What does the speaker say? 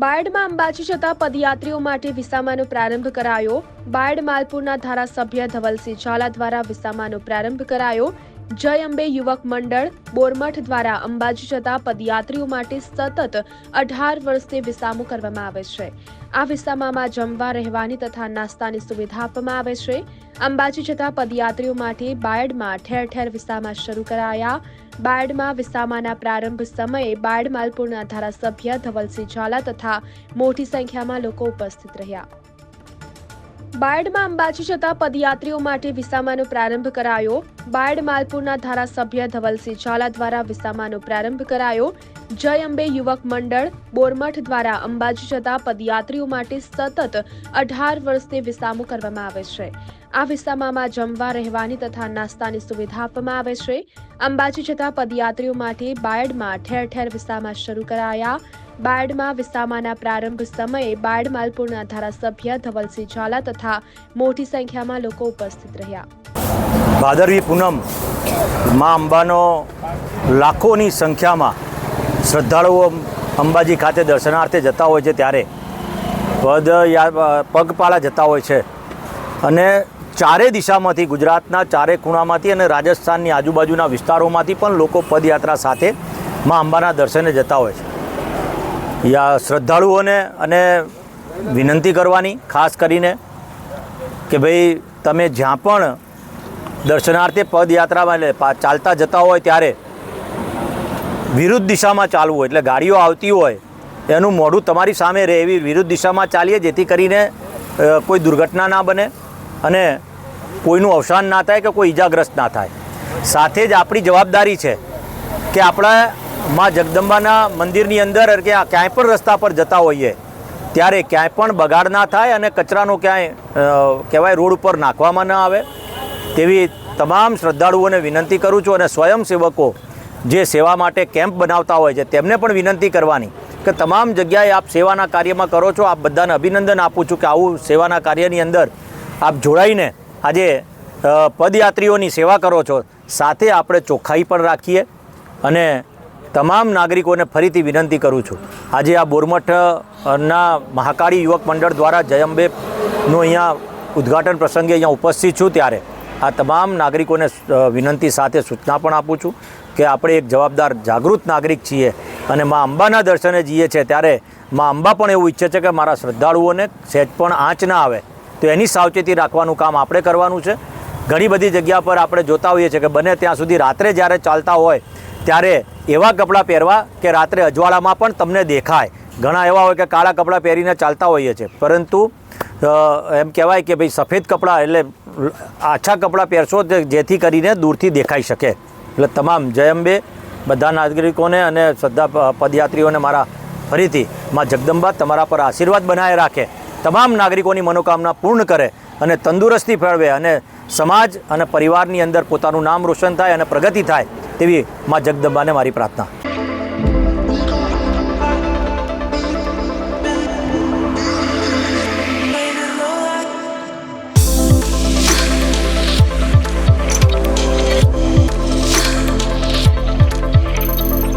બાયડમાં અંબાજી જતા પદયાત્રીઓ માટે વિસામાનો પ્રારંભ કરાયો। બાયડ માલપુરના ધારાસભ્ય ધવલસિંહ ઝાલા દ્વારા વિસામાનો પ્રારંભ કરાયો। જય અંબે યુવક મંડળ બોરમઠ દ્વારા અંબાજી જતા પદયાત્રીઓ માટે સતત 18 વર્ષથી વિસામો કરવામાં આવે છે। આ વિસામામાં જમવા રહેવાની તથા નાસ્તાની સુવિધા આપવામાં આવે છે। અંબાજી જતા પદયાત્રીઓ માટે બાયડમાં ઠેર ઠેર વિસામા શરૂ કરાયા। બાયડમાં વિસામાના પ્રારંભ સમયે બાયડ માલપુરના ધારાસભ્ય ધવલસિંહ ઝાલા તથા મોટી સંખ્યામાં લોકો ઉપસ્થિત રહ્યા। બાયડમાં અંબાજી જતા પદયાત્રીઓ માટે વિસામાનો પ્રારંભ કરાયો। બાયડ માલપુરના ધારાસભ્ય ધવલસિંહ ઝાલા દ્વારા વિસામાનો પ્રારંભ કરાયો। જય અંબે યુવક મંડળ બોરમઠ દ્વારા અંબાજી જતા પદયાત્રીઓ માટે સતત 18 વર્ષથી વિસામો કરવામાં આવે છે। આ વિસામામાં જમવા રહેવાની તથા નાસ્તાની સુવિધા આપવામાં આવે છે। અંબાજી જતા પદયાત્રીઓ માટે બાયડમાં ઠેર ઠેર વિસામા શરૂ કરાયા। બાયડમાં વિસામાના પ્રારંભ સમયે બાયડ માલપુરના ધારાસભ્ય ધવલસિંહ ઝાલા તથા મોટી સંખ્યામાં લોકો ઉપસ્થિત રહ્યા। ભાદરવી પૂનમ માં અંબાનો લાખોની સંખ્યામાં શ્રદ્ધાળુઓ અંબાજી ખાતે દર્શનાર્થે જતા હોય છે ત્યારે પગપાળા જતા હોય છે અને ચારે દિશામાંથી ગુજરાતના ચારે ખૂણામાંથી અને રાજસ્થાનની આજુબાજુના વિસ્તારોમાંથી પણ લોકો પદયાત્રા સાથે માં અંબાના દર્શને જતા હોય છે। શ્રદ્ધાળુઓને અને વિનંતી કરવાની ખાસ કરીને કે ભાઈ તમે જ્યાં પણ દર્શનાર્થે પદયાત્રામાં ચાલતા જતા હોય ત્યારે વિરુદ્ધ દિશામાં ચાલવું હોય, એટલે ગાડીઓ આવતી હોય એનું મોઢું તમારી સામે રહે એવી વિરુદ્ધ દિશામાં ચાલીએ, જેથી કરીને કોઈ દુર્ઘટના ના બને અને કોઈનું અવસાન ના થાય કે કોઈ ઈજાગ્રસ્ત ના થાય। સાથે જ આપણી જવાબદારી છે કે આપણા માં જગદંબાના મંદિરની અંદર કે ક્યાંય પણ રસ્તા પર જતા હોઈએ ત્યારે ક્યાંય પણ બગાડ ના થાય અને કચરાનો ક્યાંય કહેવાય રોડ ઉપર નાખવામાં ન આવે તેવી તમામ શ્રદ્ધાળુઓને વિનંતી કરું છું। અને સ્વયંસેવકો જે સેવા માટે કેમ્પ બનાવતા હોય છે તેમને પણ વિનંતી કરવાની કે તમામ જગ્યાએ આપ સેવાના કાર્યમાં કરો છો। આપ બધાને અભિનંદન આપું છું કે આવું સેવાના કાર્યની અંદર આપ જોડાઈને આજે પદયાત્રીઓની સેવા કરો છો। સાથે આપણે ચોખ્ખાઈ પણ રાખીએ અને તમામ નાગરિકોને ફરીથી વિનંતી કરું છું, આજે આ બોરમઠના મહાકાળી યુવક મંડળ દ્વારા જય અંબેનું અહીંયા ઉદ્ઘાટન પ્રસંગે અહીંયા ઉપસ્થિત છું ત્યારે આ તમામ નાગરિકોને વિનંતી સાથે સૂચના પણ આપું છું કે આપણે એક જવાબદાર જાગૃત નાગરિક છીએ અને મા અંબાના દર્શને જઈએ છીએ ત્યારે મા અંબા પણ એવું ઈચ્છે છે કે મારા શ્રદ્ધાળુઓને સહેજ પણ આંચ ના આવે, તો એની સાવચેતી રાખવાનું કામ આપણે કરવાનું છે। ઘણી બધી જગ્યા પર આપણે જોતા હોઈએ છીએ કે બને ત્યાં સુધી રાત્રે જ્યારે ચાલતા હોય ત્યારે એવા કપડાં પહેરવા કે રાત્રે અજવાળામાં પણ તમને દેખાય। ઘણા એવા હોય કે કાળા કપડાં પહેરીને ચાલતા હોઈએ છીએ, પરંતુ એમ કહેવાય કે ભાઈ સફેદ કપડાં એટલે આછા કપડાં પહેરશો જેથી કરીને દૂરથી દેખાઈ શકે। એટલે તમામ જય અંબે બધા નાગરિકોને અને શ્રદ્ધા પદયાત્રીઓને મારા ફરીથી માં જગદંબા તમારા પર આશીર્વાદ બનાવી રાખે, તમામ નાગરિકોની મનોકામના પૂર્ણ કરે અને તંદુરસ્તી ફેરવે અને સમાજ અને પરિવારની અંદર પોતાનું નામ રોશન થાય અને પ્રગતિ થાય તેવી માં જગદંબાને મારી પ્રાર્થના।